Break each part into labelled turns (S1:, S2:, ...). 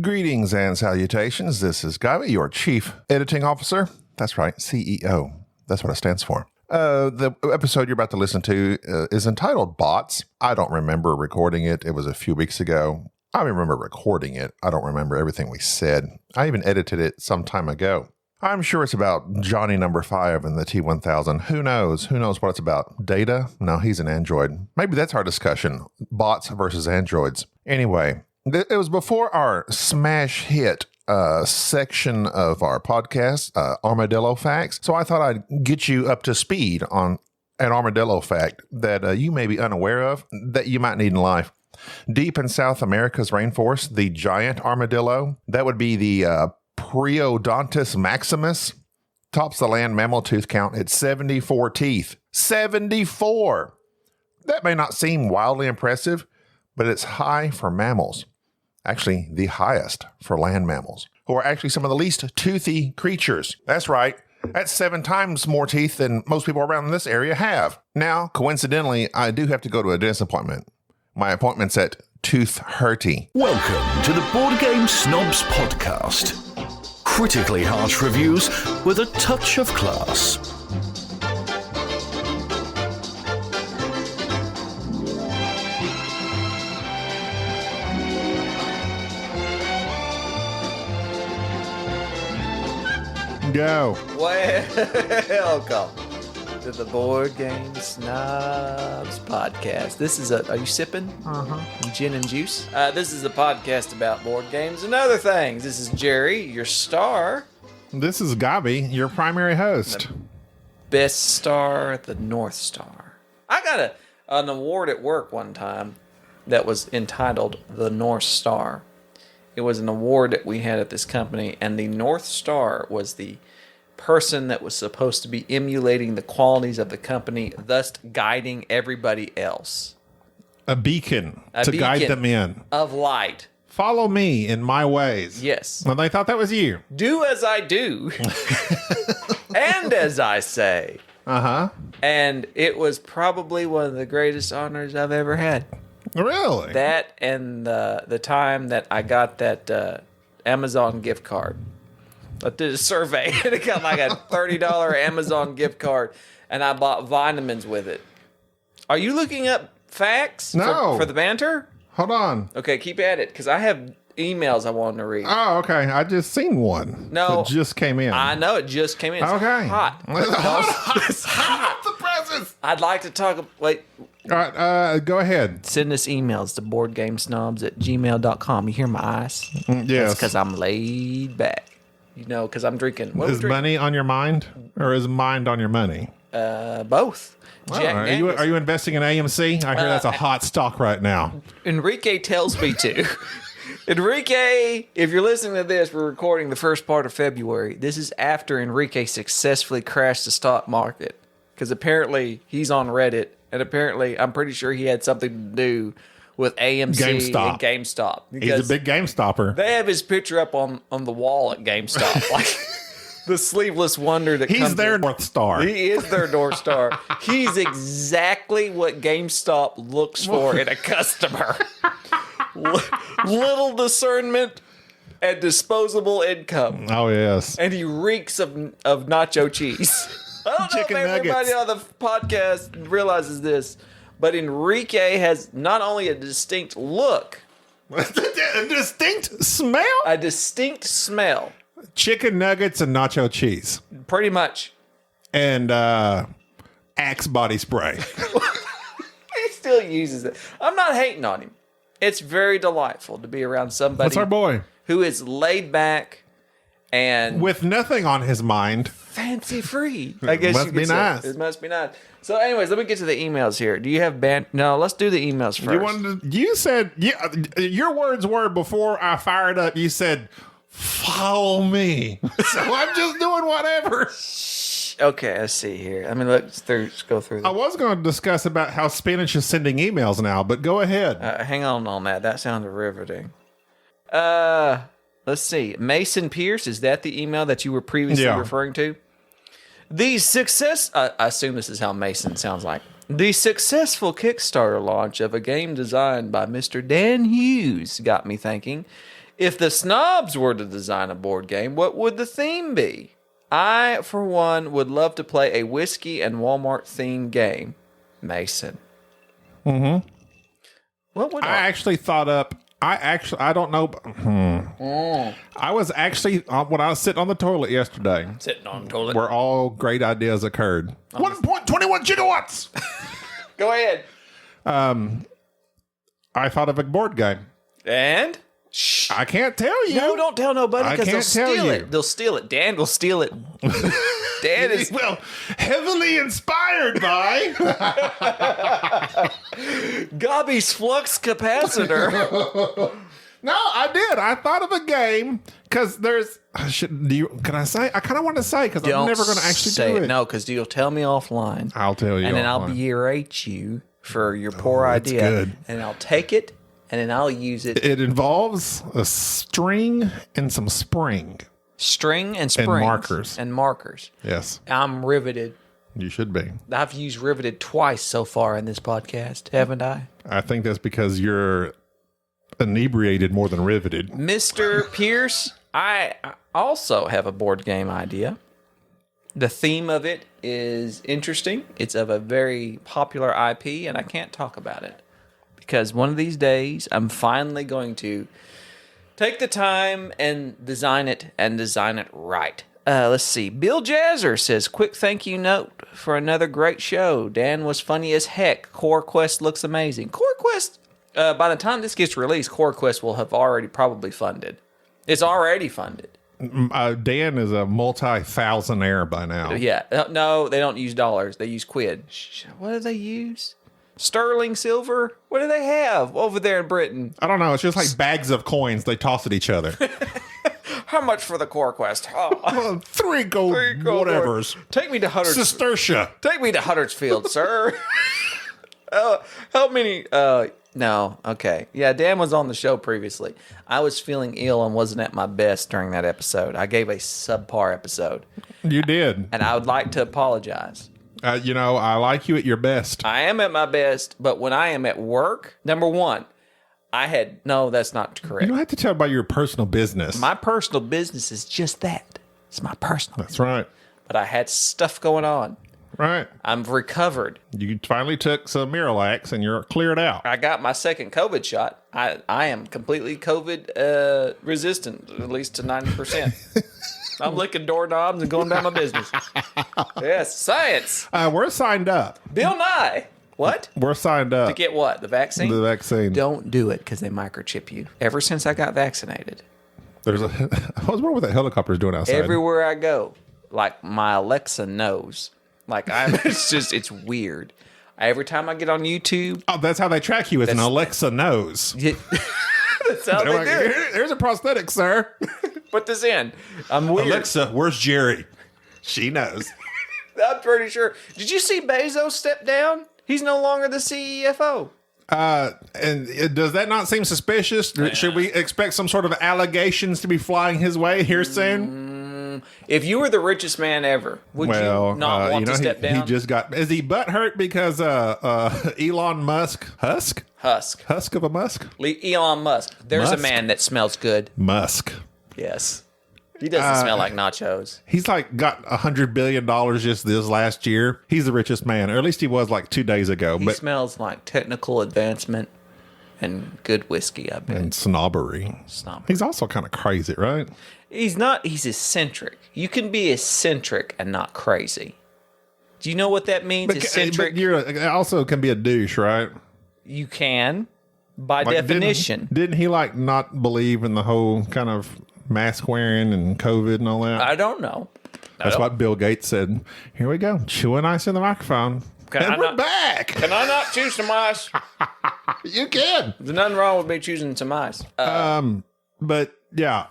S1: Greetings and salutations. This is Gabi, your Chief Editing Officer. That's right, CEO. That's what it stands for. The episode you're about to listen to is entitled Bots. I don't remember recording it. It was a few weeks ago. I remember recording it. I don't remember everything we said. I even edited it some time ago. I'm sure it's about Johnny number 5 in the T-1000. Who knows? Who knows what it's about? Data? No, he's an android. Maybe that's our discussion. Bots versus androids. Anyway, it was before our smash hit section of our podcast, Armadillo Facts. So I thought I'd get you up to speed on an armadillo fact that you may be unaware of that you might need in life. Deep in South America's rainforest, the giant armadillo, that would be the Periodontus maximus, tops the land mammal tooth count at 74 teeth. 74! That may not seem wildly impressive, but it's high for mammals. Actually, the highest for land mammals, who are actually some of the least toothy creatures. That's right. That's 7 times more teeth than most people around this area have. Now, coincidentally, I do have to go to a dentist appointment. My appointment's at Tooth Hurty.
S2: Welcome to the Board Game Snobs podcast. Critically harsh reviews with a touch of class.
S1: Go.
S3: Welcome to the Board Game Snobs podcast. This is are you sipping? Gin and juice? This is a podcast about board games and other things. This is Jerry, your star.
S1: This is Gabi, your primary host.
S3: Best star, the North Star. I got an award at work one time that was entitled the North Star. It was an award that we had at this company, and the North Star was the person that was supposed to be emulating the qualities of the company, thus guiding everybody else.
S1: A beacon to guide them in.
S3: Of light.
S1: Follow me in my ways.
S3: Yes.
S1: Well, they thought that was you.
S3: Do as I do. And as I say.
S1: Uh-huh.
S3: And it was probably one of the greatest honors I've ever had.
S1: Really?
S3: That and the time that I got that Amazon gift card. I did a survey and it got like a $30 Amazon gift card, and I bought vitamins with it. Are you looking up facts for the banter?
S1: Hold on.
S3: Okay, keep at it, because I have emails I wanted to read.
S1: Oh, okay. I just seen one.
S3: No.
S1: It just came in.
S3: I know, it just came in. It's
S1: okay.
S3: hot.
S1: It's hot. The presents.
S3: I'd like to talk. Wait.
S1: All right, go ahead.
S3: Send us emails to boardgamesnobs@gmail.com. You hear my eyes?
S1: Yes.
S3: That's because I'm laid back. You know, because I'm drinking.
S1: Is money on your mind, or is mind on your money?
S3: Both.
S1: Jack are you investing in AMC? I hear that's a hot stock right now.
S3: Enrique tells me to. Enrique, if you're listening to this, we're recording the first part of February. This is after Enrique successfully crashed the stock market, because apparently he's on Reddit, and apparently I'm pretty sure he had something to do with AMC and GameStop.
S1: He's a big GameStopper.
S3: They have his picture up on the wall at GameStop, like the sleeveless wonder that
S1: He's their North Star.
S3: He is their North Star. He's exactly what GameStop looks for in a customer. Little discernment and disposable income.
S1: Oh, yes.
S3: And he reeks of nacho cheese. I don't
S1: Chicken
S3: know if everybody
S1: nuggets.
S3: on the podcast realizes this, but Enrique has not only a distinct look,
S1: A distinct smell?
S3: a distinct smell,
S1: Chicken nuggets and nacho cheese.
S3: pretty much.
S1: And Axe body spray.
S3: He still uses it. I'm not hating on him. It's very delightful to be around somebody
S1: That's our boy.
S3: who is laid back and
S1: With nothing on his mind.
S3: fancy free. I guess
S1: Must
S3: you
S1: be
S3: could say.
S1: nice.
S3: It must be nice. So, anyways, let me get to the emails here. Do you have No, let's do the emails first.
S1: You said, your words were before I fired up, you said, follow me. So I'm just doing whatever.
S3: Okay, let's see here. I mean, let's go through
S1: I
S3: this.
S1: was going to discuss about how Spanish is sending emails now, but go ahead.
S3: Hang on that. That sounds riveting. Let's see. Mason Pierce, is that the email that you were previously referring to? The success... I assume this is how Mason sounds like. The successful Kickstarter launch of a game designed by Mr. Dan Hughes got me thinking, If the Snobs were to design a board game, what would the theme be? I, for one, would love to play a whiskey and Walmart themed game. Mason.
S1: Mm-hmm.
S3: What would
S1: I actually thought up. I don't know. I was actually, when I was sitting on the toilet yesterday,
S3: sitting on the toilet
S1: where all great ideas occurred. 1.21 gigawatts.
S3: Go ahead.
S1: I thought of a board game.
S3: And? Shh.
S1: I can't tell you.
S3: No, don't tell nobody because they'll steal
S1: you.
S3: it. They'll steal it. Dan will steal it. Dan is
S1: heavily inspired by
S3: Gobby's flux capacitor.
S1: No, I did. I thought of a game because there's. Can I say? I kind of want to say because I'm never going to actually
S3: say
S1: do it.
S3: No, because you'll tell me offline.
S1: I'll tell you,
S3: and then I'll
S1: offline.
S3: berate you for your poor
S1: that's
S3: idea.
S1: good.
S3: And I'll take it and then I'll use it.
S1: It involves a string and some spring.
S3: String and springs. And markers.
S1: Yes.
S3: I'm riveted.
S1: You should be.
S3: I've used riveted twice so far in this podcast, haven't I?
S1: I think that's because you're inebriated more than riveted.
S3: Mr. Pierce, I also have a board game idea. The theme of it is interesting. It's of a very popular IP, and I can't talk about it. Because one of these days, I'm finally going to take the time and design it right. Let's see. Bill Jazzer says, quick thank you note for another great show. Dan was funny as heck. Core Quest looks amazing. Core Quest, by the time this gets released, Core Quest will have already probably funded. It's already funded.
S1: Dan is a multi-thousandaire by now.
S3: Yeah. No, they don't use dollars. They use quid. What do they use? Sterling silver? What do they have over there in Britain?
S1: I don't know. It's just like bags of coins they toss at each other.
S3: How much for the Core Quest? Oh.
S1: Three gold whatevers.
S3: Take me to Huddersfield.
S1: Sestertia.
S3: Take me to Huddersfield, sir. How many? No. Okay. Yeah, Dan was on the show previously. I was feeling ill and wasn't at my best during that episode. I gave a subpar episode.
S1: You did.
S3: And I would like to apologize.
S1: I like you at your best.
S3: I am at my best, but when I am at work, number one, no, that's not correct.
S1: You don't have to tell about your personal business.
S3: My personal business is just that. It's my personal
S1: That's right.
S3: But I had stuff going on.
S1: Right.
S3: I'm recovered.
S1: You finally took some Miralax and you're cleared out.
S3: I got my second COVID shot. I am completely COVID resistant, at least to 90%. I'm licking doorknobs and going about my business. Yes, science.
S1: We're signed up.
S3: Bill Nye. What?
S1: We're signed up.
S3: To get what? The vaccine?
S1: The vaccine.
S3: Don't do it because they microchip you. Ever since I got vaccinated.
S1: What's wrong with that helicopter's doing outside?
S3: Everywhere I go, like my Alexa knows. It's weird. Every time I get on YouTube.
S1: Oh, that's how they track you. It's an Alexa knows.
S3: That's how they do it.
S1: Here's a prosthetic, sir.
S3: Put this in. I'm weird.
S1: Alexa, where's Jerry? She knows.
S3: I'm pretty sure. Did you see Bezos step down? He's no longer the CFO.
S1: And does that not seem suspicious? Should we expect some sort of allegations to be flying his way here soon?
S3: If you were the richest man ever, would you not want to step down?
S1: He just got. Is he butthurt because Elon Musk Husk of a Musk?
S3: Elon Musk. There's
S1: Musk.
S3: a man that smells good.
S1: Musk.
S3: Yes. He doesn't smell like nachos.
S1: He's like got $100 billion just this last year. He's the richest man, or at least he was like 2 days ago.
S3: He smells like technical advancement and good whiskey, I bet.
S1: And snobbery. He's also kind of crazy, right?
S3: He's not. He's eccentric. You can be eccentric and not crazy. Do you know what that means? Eccentric.
S1: But you also can be a douche, right?
S3: You can, by definition.
S1: Didn't he like not believe in the whole kind of mask wearing and COVID and all that?
S3: I don't know.
S1: That's what Bill Gates said. Here we go, chewing ice in the microphone. We're back.
S3: Can I not choose some ice?
S1: You can.
S3: There's nothing wrong with me choosing some ice.
S1: But yeah,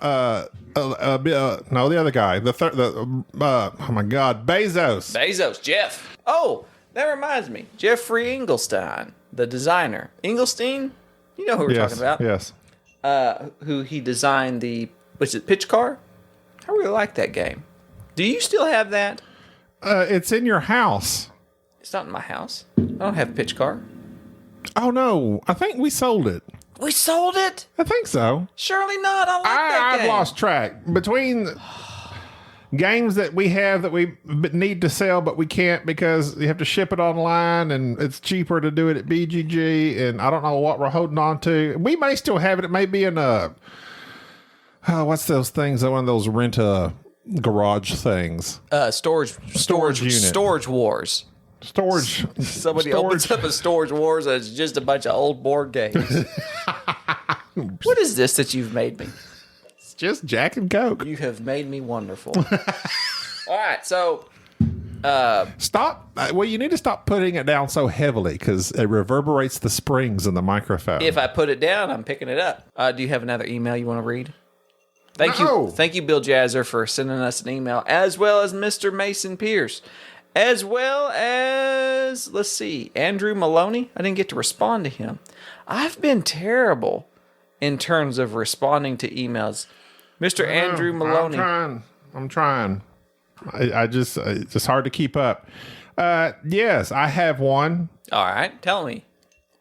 S1: no, the other guy, oh my God, Bezos,
S3: Jeff. Oh, that reminds me, Jeffrey Engelstein, the designer. Engelstein, you know who we're talking about?
S1: Yes.
S3: Who he designed Pitch Car? I really like that game. Do you still have that?
S1: It's in your house.
S3: It's not in my house. I don't have Pitch Car.
S1: Oh no, I think we sold it.
S3: We sold it?
S4: I think so.
S3: Surely not. I like that
S4: I've
S3: game.
S4: lost track. Between games that we have that we need to sell, but we can't because you have to ship it online and it's cheaper to do it at BGG. And I don't know what we're holding on to. We may still have it. It may be in what's those things? One of those rent a garage things.
S3: Storage
S4: unit.
S3: Storage Wars. Somebody opens up a Storage Wars and it's just a bunch of old board games. What is this that you've made me?
S4: It's just Jack and Coke.
S3: You have made me wonderful. All right, so
S4: Stop. Well, you need to stop putting it down so heavily because it reverberates the springs in the microphone.
S3: if I put it down, I'm picking it up. Do you have another email you want to read? Thank you, Bill Jazzer, for sending us an email, as well as Mr. Mason Pierce, as well as, let's see, Andrew Maloney. I didn't get to respond to him. I've been terrible in terms of responding to emails. Mr. Andrew Maloney.
S4: I'm trying. I just, it's just hard to keep up. Yes, I have one.
S3: All right, tell me.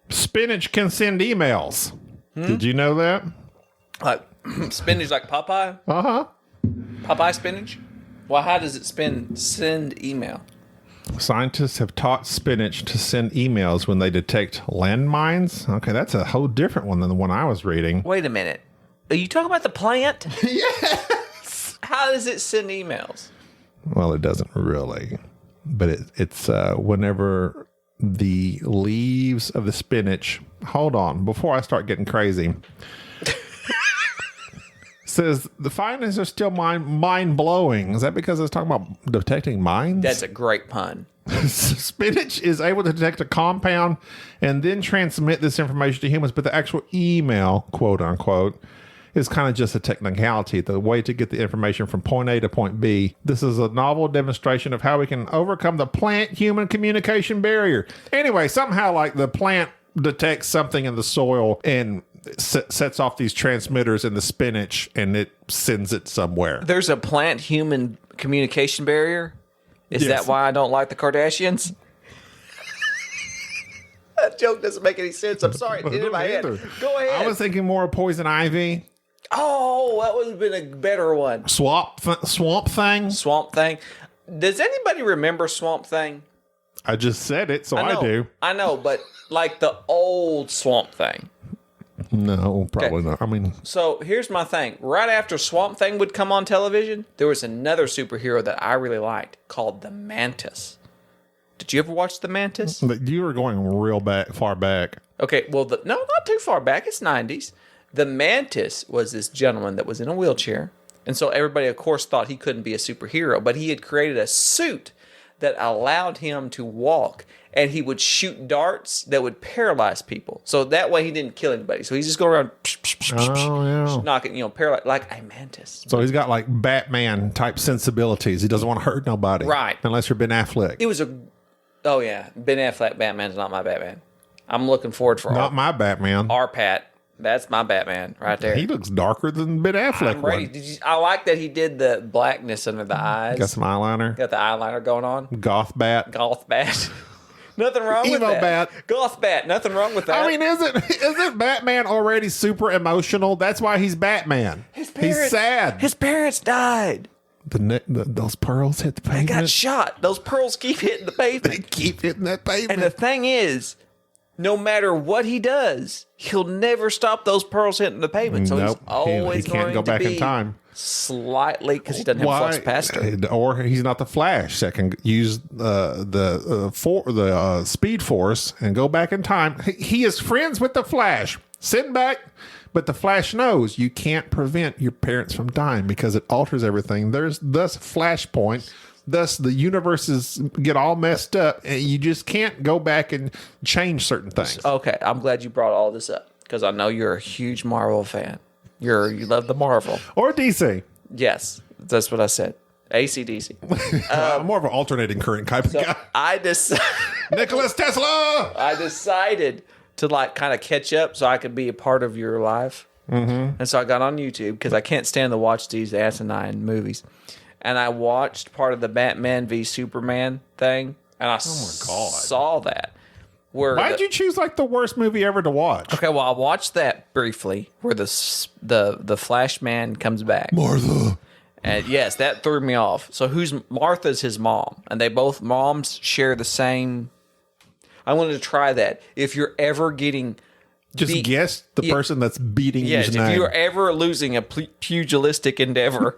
S4: Spinach can send emails. Did you know that?
S3: Like spinach, like Popeye?
S4: Uh-huh.
S3: Popeye spinach? Well, how does it send email?
S4: Scientists have taught spinach to send emails when they detect landmines. Okay, that's a whole different one than the one I was reading.
S3: Wait a minute. Are you talking about the plant? Yes. How does it send emails?
S4: Well, it doesn't really, but it's whenever the leaves of the spinach. Hold on, before I start getting crazy. Says the findings are still mind blowing. Is that because it's talking about detecting mines?
S3: That's a great pun.
S4: Spinach is able to detect a compound and then transmit this information to humans, but the actual email, quote unquote, is kind of just a technicality, the way to get the information from point A to point B. This is a novel demonstration of how we can overcome the plant-human communication barrier. Anyway, somehow like the plant detects something in the soil and sets off these transmitters in the spinach and it sends it somewhere.
S3: There's a plant-human communication barrier? Is that why I don't like the Kardashians? That joke doesn't make any sense. I'm sorry. It did in my head. Go ahead.
S4: I was thinking more of poison ivy.
S3: Oh, that would have been a better one.
S4: Swamp Thing.
S3: Swamp Thing. Does anybody remember Swamp Thing?
S4: I just said it, so I do.
S3: I know, but like the old Swamp Thing.
S4: No, probably not. I mean,
S3: so here's my thing. Right after Swamp Thing would come on television, there was another superhero that I really liked called the Mantis. Did you ever watch the Mantis?
S4: But you were going real far back.
S3: Okay, well, no, not too far back. It's 90s. The Mantis was this gentleman that was in a wheelchair. And so everybody, of course, thought he couldn't be a superhero, but he had created a suit that allowed him to walk. And he would shoot darts that would paralyze people. So that way he didn't kill anybody. So he's just going around knocking, paralyze like a mantis.
S4: So he's got like Batman type sensibilities. He doesn't want to hurt nobody.
S3: Right.
S4: Unless you're Ben Affleck.
S3: It was Ben Affleck Batman's not my Batman. I'm looking forward for
S4: Not my Batman.
S3: our Pat. That's my Batman right there.
S4: He looks darker than Ben Affleck.
S3: I'm ready. I like that he did the blackness under the eyes.
S4: Got some eyeliner.
S3: Got the eyeliner going on.
S4: Goth Bat.
S3: Goth Bat. Nothing wrong with
S4: Emo
S3: that.
S4: Bat.
S3: Goth Bat. Nothing wrong with that.
S4: I mean, isn't Batman already super emotional? That's why he's Batman. He's sad.
S3: His parents died.
S4: Those pearls hit the pavement.
S3: They got shot. Those pearls keep hitting the pavement.
S4: They keep hitting that pavement.
S3: And the thing is, no matter what he does, he'll never stop those pearls hitting the pavement. So he's always
S4: he can't go back in time.
S3: Slightly, because he doesn't have flux capacitor.
S4: Or he's not the Flash that can use the Speed Force and go back in time. He is friends with the Flash. Sitting back, but the Flash knows you can't prevent your parents from dying because it alters everything. There's thus Flashpoint. Thus, the universes get all messed up, and you just can't go back and change certain things.
S3: Okay, I'm glad you brought all this up because I know you're a huge Marvel fan. You love the Marvel
S4: Or DC.
S3: Yes, that's what I said. AC/DC.
S4: I'm more of an alternating current type of guy.
S3: Nicholas
S4: Tesla.
S3: I decided to kind of catch up so I could be a part of your life, and so I got on YouTube because I can't stand to watch these asinine movies. And I watched part of the Batman v Superman thing, and I saw that.
S4: Why'd you choose like the worst movie ever to watch?
S3: Okay, well, I watched that briefly, where the Flash Man comes back.
S1: Martha.
S3: And yes, that threw me off. So Martha's his mom, and they both moms share the same. I wanted to try that. If you're ever getting
S4: Just guess the person that's beating
S3: yes,
S4: his
S3: if
S4: name.
S3: you're ever losing a pugilistic endeavor,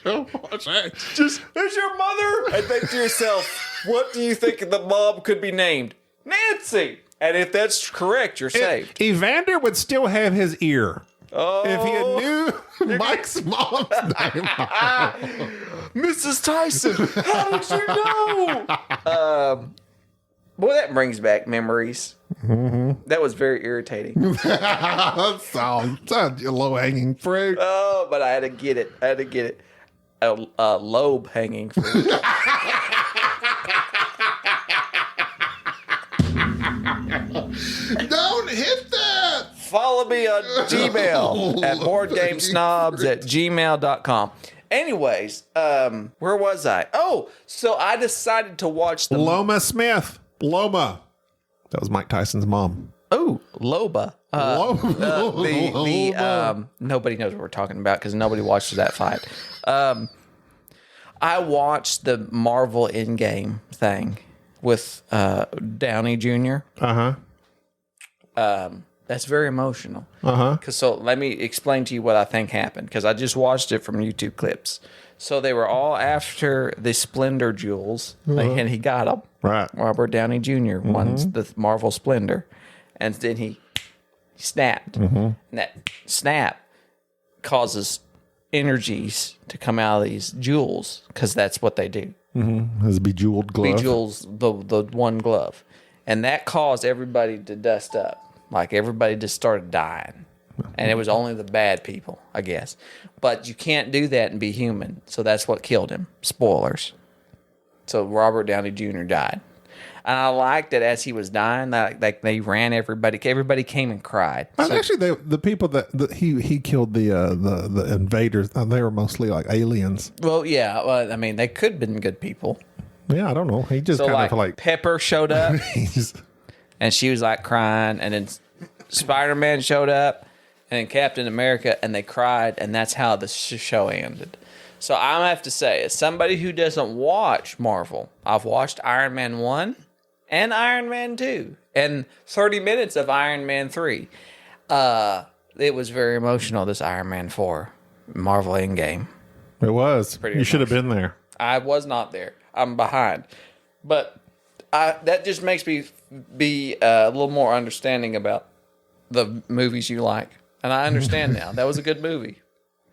S3: just there's your mother, and think to yourself, what do you think the mom could be named? Nancy. And if that's correct, you're saved.
S4: Evander would still have his ear.
S3: Oh,
S4: If he had knew Mike's mom's name.
S3: Mrs. Tyson, how did you know? Boy, that brings back memories. Mm-hmm. That was very irritating.
S4: Sounds low-hanging fruit.
S3: Oh, but I had to get it. A lobe hanging fruit.
S4: Don't hit that.
S3: Follow me on Gmail at boardgamesnobs@gmail.com. Anyways, where was I? Oh, so I decided to watch the
S4: Loma Smith. Loma. That was Mike Tyson's mom.
S3: Oh, Loba. Nobody knows what we're talking about because nobody watches that fight. I watched the Marvel Endgame thing with Downey Jr. That's very emotional. So let me explain to you what I think happened, because I just watched it from YouTube clips. So they were all after the Splendor jewels, and he got them.
S4: Right.
S3: Robert Downey Jr. won the Marvel Splendor, and then he snapped. And that snap causes energies to come out of these jewels, because that's what they do.
S4: His bejeweled glove.
S3: Bejewels the one glove, and that caused everybody to dust up. Like, everybody just started dying. And it was only the bad people, I guess. But you can't do that and be human. So that's what killed him. Spoilers. So Robert Downey Jr. died. And I liked that as he was dying, like they ran everybody. Everybody came and cried.
S4: Actually, the people that he killed, the invaders, they were mostly like aliens.
S3: Well, yeah. Well, I mean, they could have been good people.
S4: Yeah, I don't know. He just
S3: So
S4: kind of like
S3: Pepper showed up.
S4: he's,
S3: And she was like crying, and then Spider-Man showed up, and then Captain America, and they cried, and that's how the show ended. So I have to say, as somebody who doesn't watch Marvel, I've watched Iron Man 1 and Iron Man 2 and 30 minutes of Iron Man 3. It was very emotional, this Iron Man 4 Marvel Endgame.
S4: it was.
S3: Pretty
S4: You should have been there.
S3: I was not there. I'm behind. But that just makes me be a little more understanding about the movies you like. And I understand now. That was a good movie.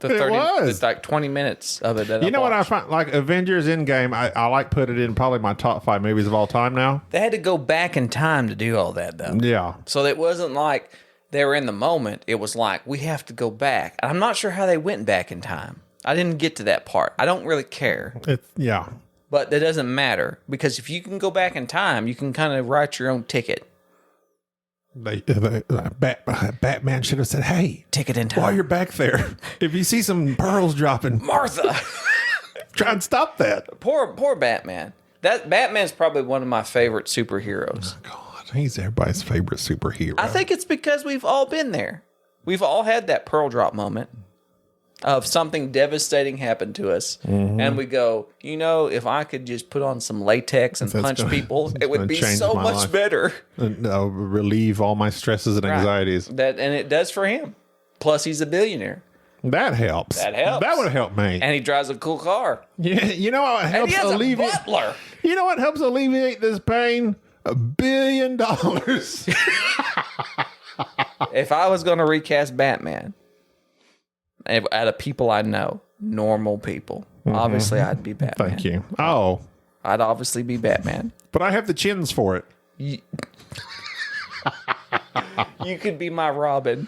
S4: Was.
S3: Like 20 minutes of it.
S4: You know what I find? Like Avengers Endgame, I like put it in probably my top 5 movies of all time now.
S3: They had to go back in time to do all that, though.
S4: Yeah.
S3: So it wasn't like they were in the moment. It was like, we have to go back. I'm not sure how they went back in time. I didn't get to that part. I don't really care.
S4: Yeah.
S3: But that doesn't matter, because if you can go back in time, you can kind of write your own ticket.
S4: Batman should have said, "Hey,
S3: Ticket in time.
S4: while you're back there, if you see some pearls dropping,
S3: Martha.
S4: try and stop that."
S3: Poor Batman. Batman's probably one of my favorite superheroes.
S4: God, he's everybody's favorite superhero.
S3: I think it's because we've all been there. We've all had that pearl drop moment of something devastating happened to us. And we go, if I could just put on some latex and punch people, it would be so much better.
S4: And relieve all my stresses and anxieties.
S3: And it does for him. Plus, he's a billionaire.
S4: That helps. That would help me.
S3: And he drives a cool car.
S4: Yeah, you know what
S3: And
S4: helps
S3: he has
S4: alleviate?
S3: a butler.
S4: You know what helps alleviate this pain? $1 billion.
S3: If I was going to recast Batman, out of people I know, normal people, obviously I'd be Batman.
S4: Thank you. Oh,
S3: I'd obviously be Batman.
S4: but I have the chins for it.
S3: You could be my Robin.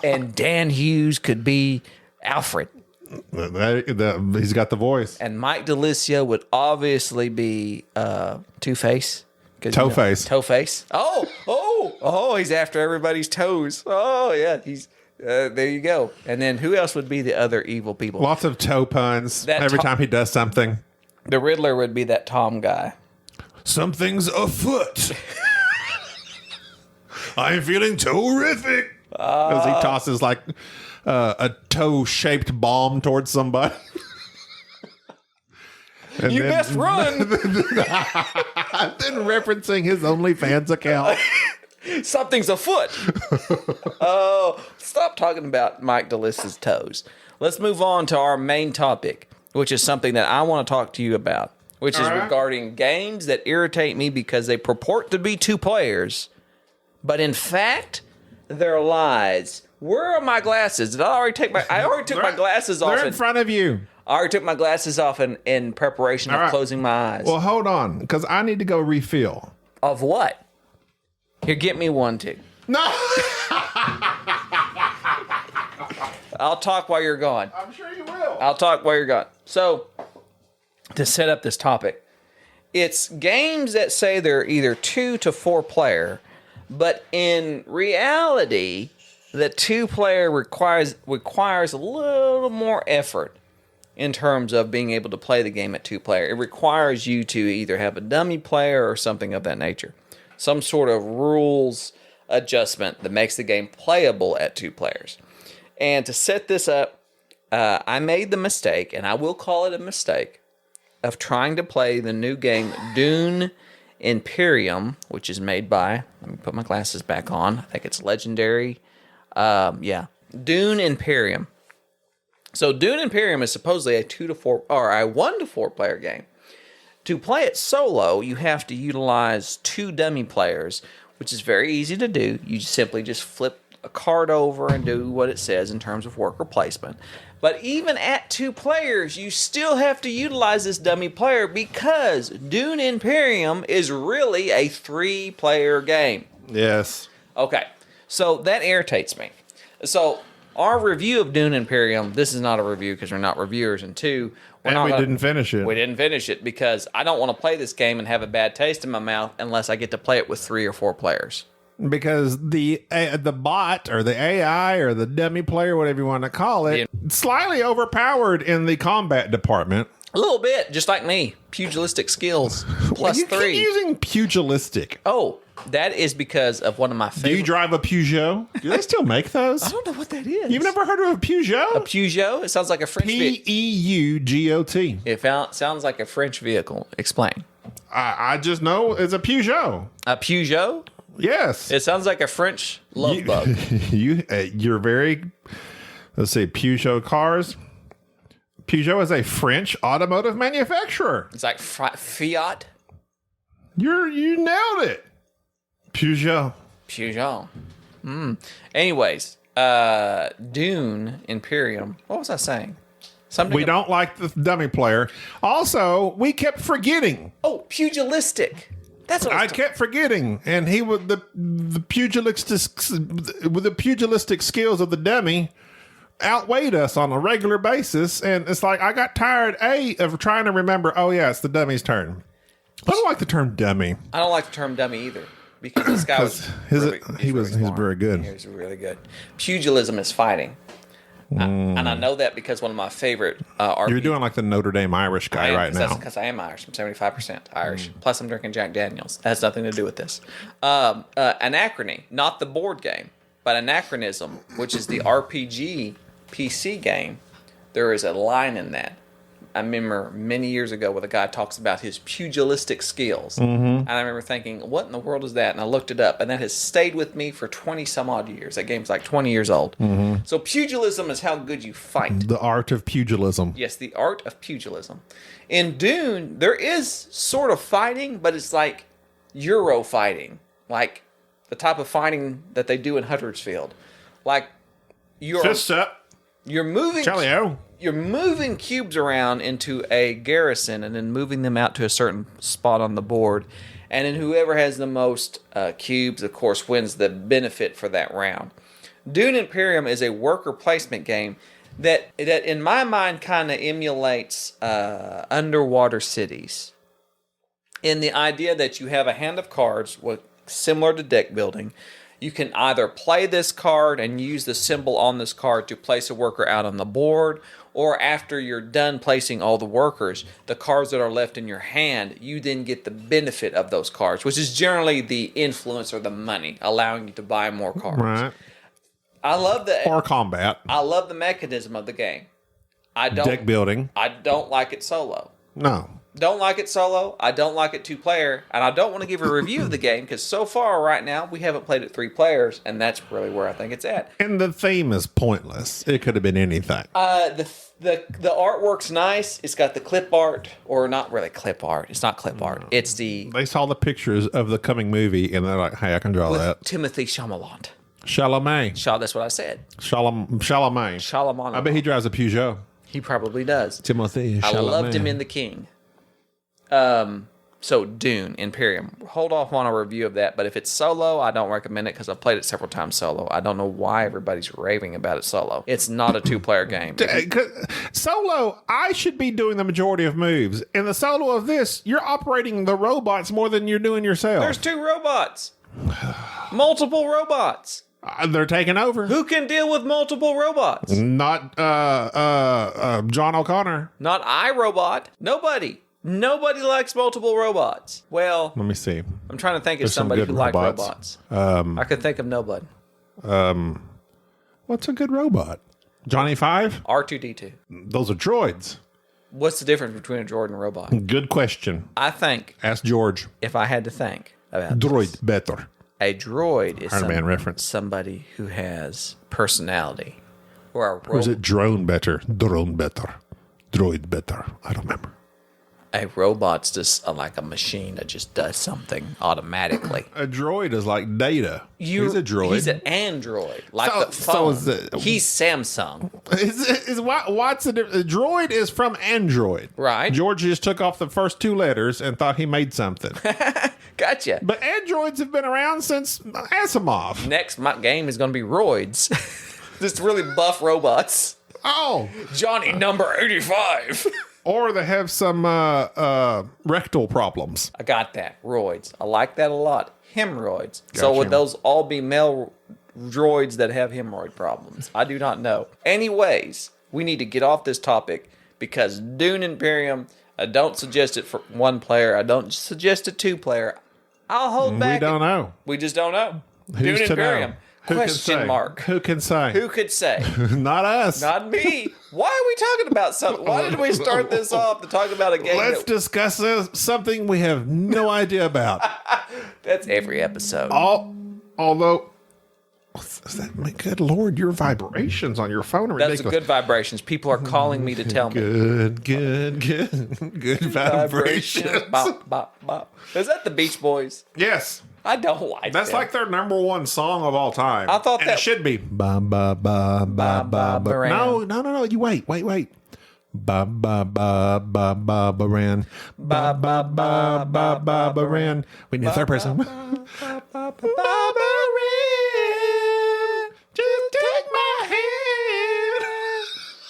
S3: And Dan Hughes could be Alfred.
S4: He's got the voice.
S3: And Mike DeLucia would obviously be Two-Face.
S4: Toe-Face.
S3: Toe-Face. Oh, he's after everybody's toes. Oh, yeah, he's... there you go. And then who else would be the other evil people?
S4: Lots of toe puns every time he does something.
S3: The Riddler would be that Tom guy.
S4: Something's afoot. I'm feeling terrific. As he tosses like a toe-shaped bomb towards somebody. And
S3: You
S4: then-
S3: best run.
S4: Then referencing his OnlyFans account.
S3: Something's afoot. Oh, stop talking about Mike DeLis's toes. Let's move on to our main topic, which is something that I want to talk to you about, which is regarding games that irritate me because they purport to be 2 players, but in fact, they're lies. Where are my glasses? Did I already take my? I already took my glasses off.
S4: They're in front of you.
S3: I already took my glasses off in preparation of closing my eyes.
S4: Well, hold on, because I need to go refill.
S3: Of what? Here, get me one too.
S4: No.
S3: I'll talk while you're gone.
S4: I'm sure you will.
S3: I'll talk while you're gone. So, to set up this topic, it's games that say they're either 2 to 4 player, but in reality, the 2 player requires a little more effort in terms of being able to play the game at 2 player. It requires you to either have a dummy player or something of that nature. Some sort of rules adjustment that makes the game playable at 2 players. And to set this up, I made the mistake, and I will call it a mistake, of trying to play the new game Dune Imperium, which is made by, let me put my glasses back on, I think it's Legendary. Dune Imperium. So Dune Imperium is supposedly a 2 to 4 or a 1 to 4 player game. To play it solo, you have to utilize 2 dummy players, which is very easy to do. You simply just flip a card over and do what it says in terms of worker placement. But even at 2 players, you still have to utilize this dummy player because Dune Imperium is really a 3-player game.
S4: Yes.
S3: Okay, so that irritates me. So our review of Dune Imperium, this is not a review because we're not reviewers, and 2,
S4: Didn't finish it.
S3: we didn't finish it because I don't want to play this game and have a bad taste in my mouth unless I get to play it with 3 or 4 players.
S4: Because the bot or the AI or the dummy player, whatever you want to call it, slightly overpowered in the combat department.
S3: A little bit, just like me. Pugilistic skills plus
S4: you
S3: 3.
S4: keep using pugilistic.
S3: Oh, that is because of one of my
S4: Do
S3: favorite.
S4: you drive a Peugeot? Do they still make those?
S3: I don't know what that is.
S4: You've never heard of a Peugeot?
S3: A Peugeot? It sounds like a French vehicle.
S4: Peugot.
S3: It sounds like a French vehicle. Explain.
S4: I just know it's a Peugeot.
S3: A Peugeot?
S4: Yes.
S3: It sounds like a French love bug.
S4: You're very. Let's see. Peugeot cars. Peugeot is a French automotive manufacturer.
S3: It's like Fiat.
S4: You nailed it. Peugeot.
S3: Peugeot. Anyways, Dune Imperium. What was I saying? Something.
S4: We don't like the dummy player. Also, we kept forgetting.
S3: Oh, pugilistic. That's what
S4: I kept forgetting, and he was the pugilistic skills of the dummy outweighed us on a regular basis, and it's like I got tired of trying to remember. Oh yeah, it's the dummy's turn. I don't like the term dummy.
S3: I don't like the term dummy either because this guy was
S4: He was
S3: smart.
S4: very good.
S3: He was really good. Pugilism is fighting, and I know that because one of my favorite RPGs.
S4: You're doing like the Notre Dame Irish guy right now.
S3: That's because I am Irish. I'm 75% Irish. Plus, I'm drinking Jack Daniels. That has nothing to do with this. Anachrony, not the board game, but Anachronism, which is the RPG PC game. There is a line in that. I remember many years ago where the guy talks about his pugilistic skills. And I remember thinking, what in the world is that? And I looked it up, and that has stayed with me for 20 some odd years. That game's like 20 years old. So pugilism is how good you fight.
S4: The art of pugilism.
S3: Yes, the art of pugilism. In Dune, there is sort of fighting, but it's like Euro fighting. Like the type of fighting that they do in Huddersfield. Like
S4: Fist up.
S3: You're moving.
S4: Chalio.
S3: You're moving cubes around into a garrison and then moving them out to a certain spot on the board. And then whoever has the most cubes, of course, wins the benefit for that round. Dune Imperium is a worker placement game that in my mind, kind of emulates underwater cities. In the idea that you have a hand of cards, similar to deck building. You can either play this card and use the symbol on this card to place a worker out on the board, or after you're done placing all the workers, the cards that are left in your hand, you then get the benefit of those cards, which is generally the influence or the money, allowing you to buy more cards.
S4: Right.
S3: I love the
S4: Or combat.
S3: I love the mechanism of the game.
S4: Deck building.
S3: I don't like it solo.
S4: No.
S3: Don't like it solo. I don't like it 2-player, and I don't want to give a review of the game because so far right now we haven't played it 3 players, and that's really where I think it's at.
S4: And the theme is pointless. It could have been anything.
S3: The artwork's nice. It's got the clip art, or not really clip art. It's not clip art. It's the
S4: They saw the pictures of the coming movie, and they're like, hey, I can draw that.
S3: Timothy Chalamet.
S4: Chalamet.
S3: That's what I said.
S4: Chalamet.
S3: Chalamet.
S4: I bet he drives a Peugeot.
S3: He probably does.
S4: Timothy Chalamet.
S3: I loved him in The King. So Dune Imperium. Hold off on a review of that, but if it's solo, I don't recommend it because I've played it several times solo. I don't know why everybody's raving about it solo. It's not a 2-player game.
S4: Solo, I should be doing the majority of moves. In the solo of this, you're operating the robots more than you're doing yourself.
S3: There's 2 robots. Multiple robots.
S4: They're taking over.
S3: Who can deal with multiple robots?
S4: Not John O'Connor.
S3: Not iRobot. Nobody. Nobody likes multiple robots. Well,
S4: Let me see.
S3: I'm trying to think of
S4: There's some
S3: somebody
S4: good
S3: who likes
S4: robots.
S3: robots. I could think of nobody.
S4: What's a good robot? Johnny Five?
S3: R2-D2.
S4: Those are droids.
S3: What's the difference between a droid and a robot?
S4: Good question.
S3: I think
S4: Ask George.
S3: if I had to think about
S4: Droid
S3: this,
S4: better.
S3: a droid is
S4: Iron Man reference.
S3: somebody who has personality. Or a
S4: Or is
S3: robot.
S4: it drone better? Drone better. Droid better. I don't remember.
S3: A robot's just like a machine that just does something automatically.
S4: A droid is like Data. He's a droid.
S3: He's an android, like
S4: So-
S3: the phone.
S4: so is it-
S3: He's Samsung.
S4: What's the difference? Droid is from Android.
S3: Right.
S4: George just took off the first 2 letters and thought he made something.
S3: Gotcha.
S4: But androids have been around since Asimov.
S3: Next, my game is going to be roids. Just really buff robots.
S4: Oh.
S3: Johnny number 85.
S4: Or they have some rectal problems.
S3: I got that. Roids. I like that a lot. Hemorrhoids. So would those all be male droids that have hemorrhoid problems? I do not know. Anyways, we need to get off this topic because Dune Imperium, I don't suggest it for 1 player. I don't suggest a 2-player. I'll hold back.
S4: We don't know.
S3: We just don't know.
S4: Who's
S3: Dune
S4: to know?
S3: Imperium.
S4: Who can
S3: Question
S4: say?
S3: mark.
S4: Who can say?
S3: Who could say?
S4: Not us.
S3: Not me. Why are we talking about something? Why did we start this off to talk about a game?
S4: Let's discuss something we have no idea about.
S3: That's every episode.
S4: Although, good Lord, your vibrations on your phone are
S3: That's
S4: ridiculous.
S3: good vibrations. People are calling me to tell me.
S4: Good vibrations.
S3: Bop, bop, bop. Is that the Beach Boys?
S4: Yes.
S3: I don't like
S4: That's
S3: them.
S4: like their number 1 song of all time.
S3: I thought
S4: and
S3: that-
S4: it should be. Ba ba ba ba ba ba.
S3: Baran.
S4: No. You wait. Ba ba ba ba ba baran. Ba ba ba ba ba baran. We need a third person. Ba baran. Just take my hand.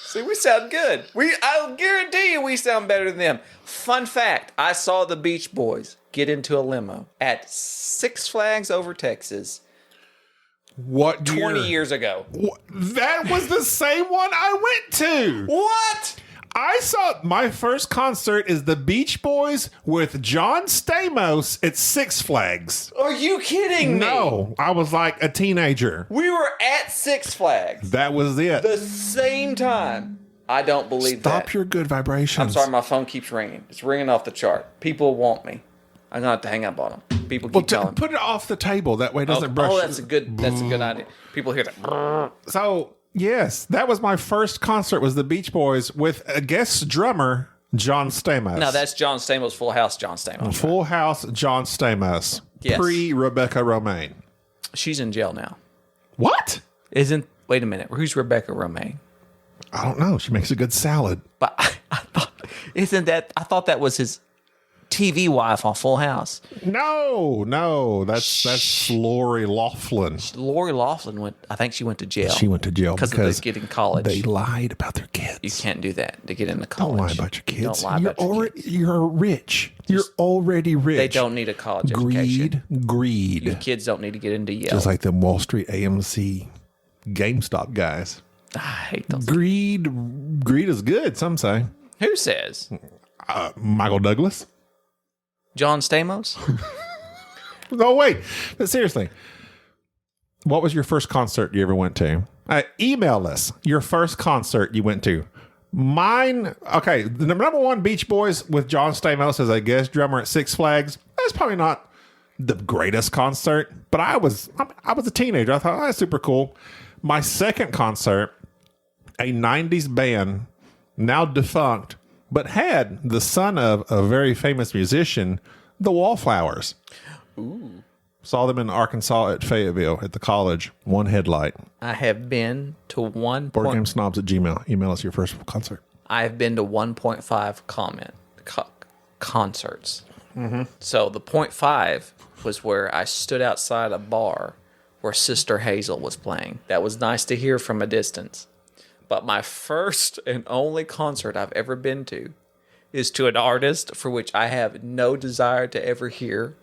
S3: See, we sound good. I guarantee you we sound better than them. Fun fact, I saw the Beach Boys get into a limo at Six Flags over Texas
S4: What
S3: 20 years ago.
S4: That was the same one I went to.
S3: What?
S4: I saw my first concert is the Beach Boys with John Stamos at Six Flags.
S3: Are you kidding me?
S4: No, I was like a teenager.
S3: We were at Six Flags
S4: That was it.
S3: the same time. I don't believe that.
S4: Stop your good vibrations.
S3: I'm sorry, my phone keeps ringing. It's ringing off the chart. People want me. I'm gonna have to hang up on them. People keep telling me.
S4: Put it off the table. That way it doesn't brush.
S3: Oh, that's a good idea. People hear that.
S4: So, yes, that was my first concert was the Beach Boys with a guest drummer, John Stamos.
S3: No, that's John Stamos, Full House John Stamos.
S4: Full House John Stamos.
S3: Yes.
S4: Pre-Rebecca Romaine.
S3: She's in jail now.
S4: What?
S3: Wait a minute. Who's Rebecca Romaine?
S4: I don't know. She makes a good salad.
S3: But I thought that was his TV wife on Full House.
S4: No, that's Lori Loughlin.
S3: Lori Loughlin I think she went to jail.
S4: She went to jail
S3: because of the kid in college.
S4: They lied about their kids.
S3: You can't do that to get into college.
S4: Don't lie about your kids.
S3: Don't lie about your kids.
S4: You're rich. You're already rich.
S3: They don't need a college education.
S4: Greed.
S3: Your kids don't need to get into Yale.
S4: Just like the Wall Street AMC GameStop guys.
S3: I hate those.
S4: Greed is good, some say.
S3: Who says?
S4: Michael Douglas.
S3: John Stamos?
S4: No, wait. But seriously, what was your first concert you ever went to? Email us your first concert you went to. Mine, okay, the number one, Beach Boys with John Stamos as a guest drummer at Six Flags. That's probably not the greatest concert, but I was a teenager. I thought, that's super cool. My second concert, a 90s band, now defunct, but had the son of a very famous musician, the Wallflowers.
S3: Ooh.
S4: Saw them in Arkansas at Fayetteville at the college. One headlight.
S3: I have been to
S4: boardgamesnobs at Gmail. Email us your first concert.
S3: I have been to 1.5 concerts. Mm-hmm. So the 0.5 was where I stood outside a bar where Sister Hazel was playing. That was nice to hear from a distance. But my first and only concert I've ever been to is to an artist for which I have no desire to ever hear.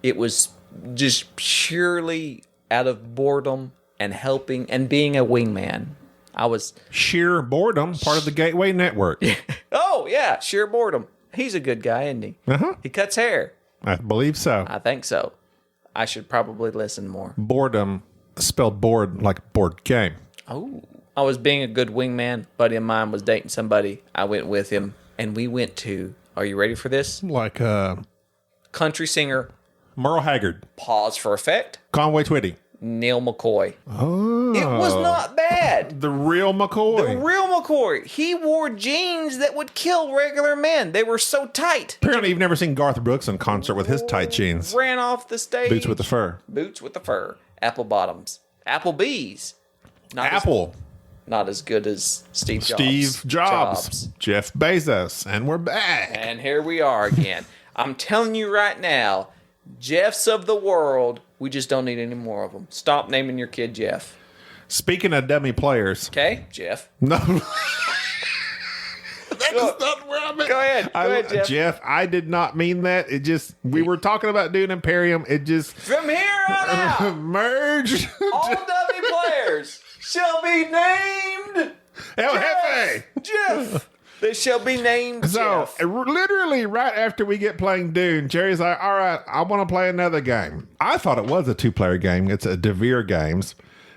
S3: It was just purely out of boredom and helping and being a wingman. I was...
S4: Sheer boredom, part of the Gateway Network.
S3: Oh, yeah, sheer boredom. He's a good guy, isn't he?
S4: Uh-huh.
S3: He cuts hair.
S4: I believe so.
S3: I think so. I should probably listen more.
S4: Boredom, spelled board like board game.
S3: Oh. I was being a good wingman. Buddy of mine was dating somebody. I went with him, and we went to... Are you ready for this?
S4: Like
S3: country singer...
S4: Merle Haggard.
S3: Pause for effect.
S4: Conway Twitty.
S3: Neil McCoy.
S4: Oh.
S3: It was not bad.
S4: The real McCoy.
S3: The real McCoy. He wore jeans that would kill regular men. They were so tight.
S4: Apparently you've never seen Garth Brooks in concert with his tight jeans.
S3: Ran off the stage.
S4: Boots with the fur.
S3: Boots with the fur. Apple bottoms. Applebee's. Not as good as Steve Jobs.
S4: Steve Jobs. Jeff Bezos. And we're back.
S3: And here we are again. I'm telling you right now, Jeffs of the world, we just don't need any more of them. Stop naming your kid Jeff.
S4: Speaking of dummy players.
S3: Okay, Jeff.
S4: No. That's not where I meant.
S3: Go ahead, Jeff.
S4: Jeff, I did not mean that. It just, we were talking about Dune Imperium. It just.
S3: From here on out.
S4: Merged.
S3: All dummy players shall be named
S4: El Jefe.
S3: Jeff. They shall be named Jeff.
S4: So, literally right after we get playing Dune, Jerry's like, all right, I want to play another game. I thought it was a two-player game. It's a DeVere Games.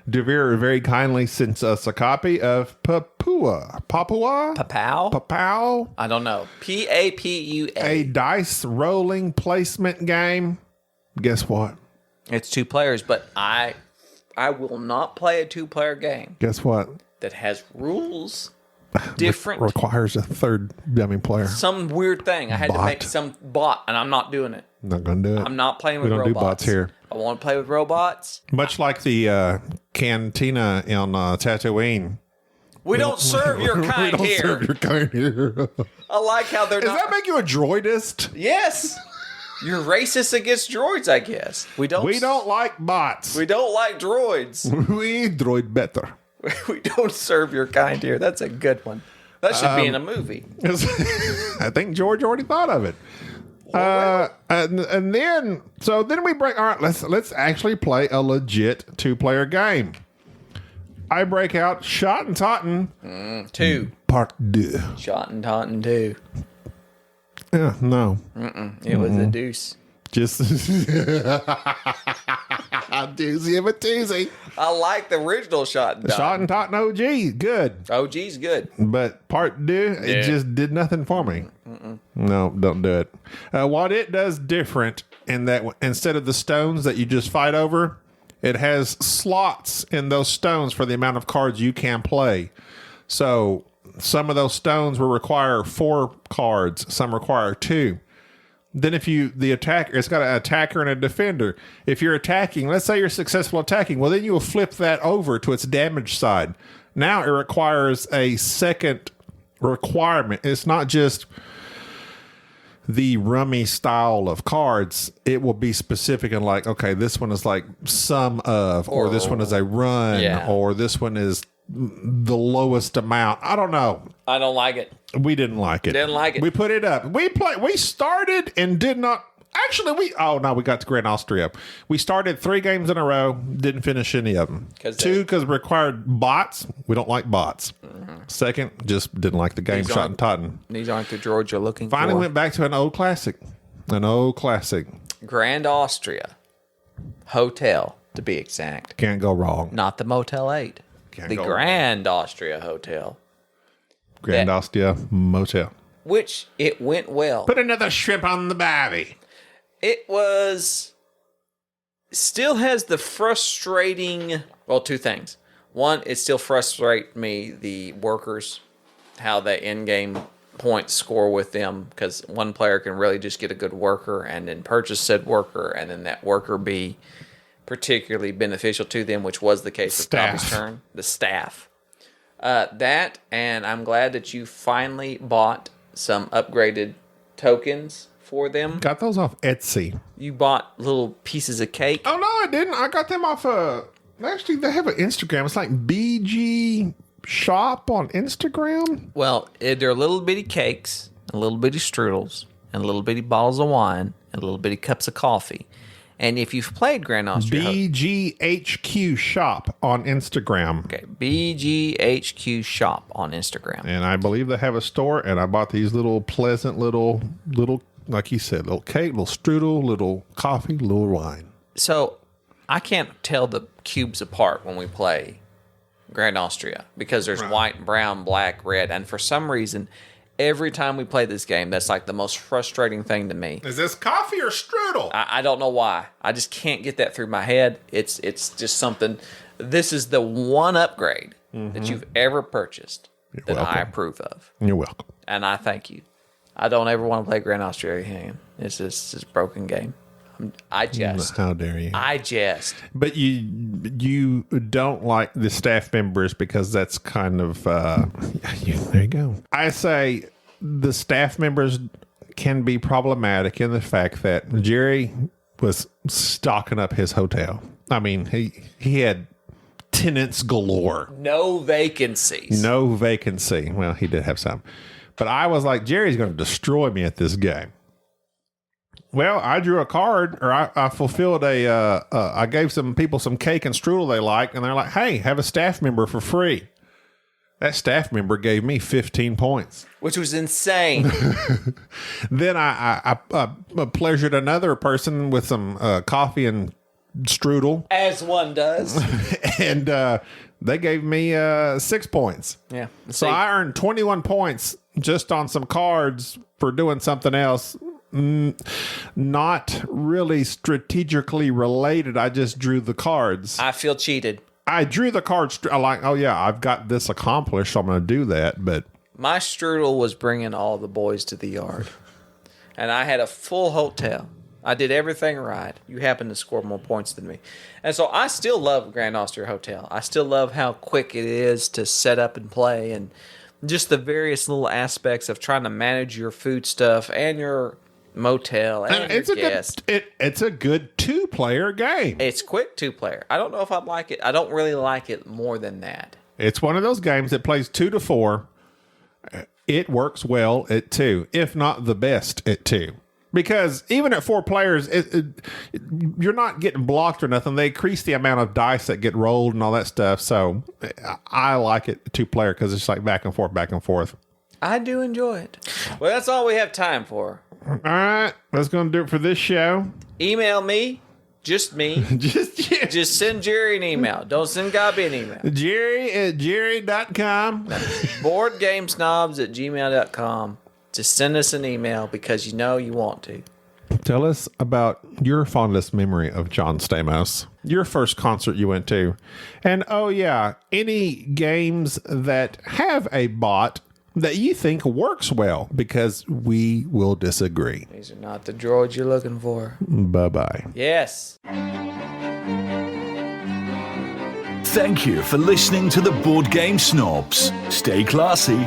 S4: DeVere very kindly sent us a copy of Papua.
S3: Papau? I don't know. Papua.
S4: A dice rolling placement game. Guess what?
S3: It's 2 players, but I will not play a 2-player game.
S4: Guess what?
S3: That has rules different.
S4: Requires a third dummy player.
S3: Some weird thing. I had to make some bot, and I'm not doing it.
S4: Not going to do it.
S3: I'm not playing with
S4: robots. We
S3: robots.
S4: don't do bots here.
S3: I want to play with robots.
S4: Much like the cantina in Tatooine.
S3: We don't serve your kind here.
S4: Serve your kind here.
S3: I like how they're
S1: Does that make you a droidist?
S3: Yes. You're racist against droids, I guess. We don't
S4: like bots.
S3: We don't like droids.
S4: We droid better.
S3: We don't serve your kind here. That's a good one. That should be in a movie.
S4: I think George already thought of it. And then we break. All right, let's actually play a legit 2-player game. I break out Shot and Totten
S3: 2.
S4: Part 2.
S3: Shot and Totten 2.
S4: Yeah, no.
S3: It was a deuce.
S4: Just a doozy of a toozy.
S3: I like the original Shot and Totten.
S4: Shot and Totten OG, good.
S3: OG's good.
S4: But part 2, it just did nothing for me. No, don't do it. What it does different in that instead of the stones that you just fight over, it has slots in those stones for the amount of cards you can play. So some of those stones will require 4 cards. Some require 2. Then if the attacker, it's got an attacker and a defender. If you're attacking, let's say you're successful attacking, well, then you will flip that over to its damage side. Now it requires a second requirement. It's not just the rummy style of cards, it will be specific and like, okay, this one is like sum of, or this one is a run, or this one is the lowest amount. I don't know.
S3: I don't like it.
S4: We didn't like it.
S3: Didn't like it.
S4: We put it up. We started and did not. Actually, we got to Grand Austria. We started 3 games in a row, didn't finish any of them. 2, because required bots. We don't like bots. Mm-hmm. Second, just didn't like the game shot and Totten.
S3: These aren't the droids you're looking
S4: Finally
S3: for.
S4: went back to an old classic.
S3: Grand Austria Hotel, to be exact.
S4: Can't go wrong.
S3: Not the Motel 8.
S4: Can't
S3: the
S4: go
S3: Grand Austria Hotel.
S4: Grand Austria Motel.
S3: Which it went well.
S4: Put another shrimp on the barbie.
S3: It still has the frustrating, 2 things. One, it still frustrates me, the workers, how the in-game points score with them, because one player can really just get a good worker and then purchase said worker, and then that worker be particularly beneficial to them, which was the case with Tommy's turn. The staff. That, and I'm glad that you finally bought some upgraded tokens for them.
S4: Got those off Etsy.
S3: You bought little pieces of cake.
S4: Oh, no, I didn't. I got them off actually, they have an Instagram. It's like BG Shop on Instagram.
S3: Well, they're little bitty cakes, and little bitty strudels, and little bitty bottles of wine, and little bitty cups of coffee. And if you've played Grand Austria...
S4: BGHQ Shop on Instagram.
S3: Okay, BGHQ Shop on Instagram.
S4: And I believe they have a store, and I bought these little pleasant little, like you said, little cake, little strudel, little coffee, little wine.
S3: So, I can't tell the cubes apart when we play Grand Austria, because there's white, brown, black, red, and for some reason... Every time we play this game, that's like the most frustrating thing to me.
S4: Is this coffee or strudel?
S3: I don't know why. I just can't get that through my head. It's just something. This is the one upgrade that you've ever purchased that I approve of.
S4: You're welcome.
S3: And I thank you. I don't ever want to play Grand Austria again. It's just a broken game. How dare you? But
S4: you don't like the staff members because that's kind of there you go. I say the staff members can be problematic in the fact that Jerry was stocking up his hotel. I mean, he had tenants galore.
S3: No vacancies.
S4: No vacancy. Well, he did have some. But I was like, Jerry's going to destroy me at this game. Well, I drew a card, or I fulfilled I gave some people some cake and strudel they like, and they're like, hey, have a staff member for free. That staff member gave me 15 points.
S3: Which was insane.
S4: Then I pleasured another person with some coffee and strudel.
S3: As one does.
S4: And they gave me 6 points.
S3: Yeah.
S4: So I earned 21 points just on some cards for doing something else. Not really strategically related. I just drew the cards.
S3: I feel cheated.
S4: I drew the cards. I like, oh yeah, I've got this accomplished, so I'm going to do that. But
S3: my strudel was bringing all the boys to the yard, and I had a full hotel. I did everything right. You happen to score more points than me, and so I still love Grand Austria Hotel. I still love how quick it is to set up and play, and just the various little aspects of trying to manage your food stuff and your motel and
S4: it's
S3: your guest.
S4: It's a good 2-player game.
S3: It's quick 2-player. I don't know if I'd like it. I don't really like it more than that.
S4: It's one of those games that plays 2 to 4. It works well at 2, if not the best at 2. Because even at 4 players, you're not getting blocked or nothing. They increase the amount of dice that get rolled and all that stuff. So I like it 2-player because it's like back and forth, back and forth.
S3: I do enjoy it. Well, that's all we have time for.
S4: All right, that's going to do it for this show.
S3: Email me, just me. Just send Jerry an email. Don't send Gabby an email.
S4: Jerry@jerry.com.
S3: boardgamesnobs@gmail.com. Just send us an email because you know you want to.
S4: Tell us about your fondest memory of John Stamos, your first concert you went to, and oh yeah, any games that have a bot that you think works well, because we will disagree.
S3: These are not the droids you're looking for.
S4: Bye-bye.
S3: Yes.
S2: Thank you for listening to the Board Game Snobs. Stay classy.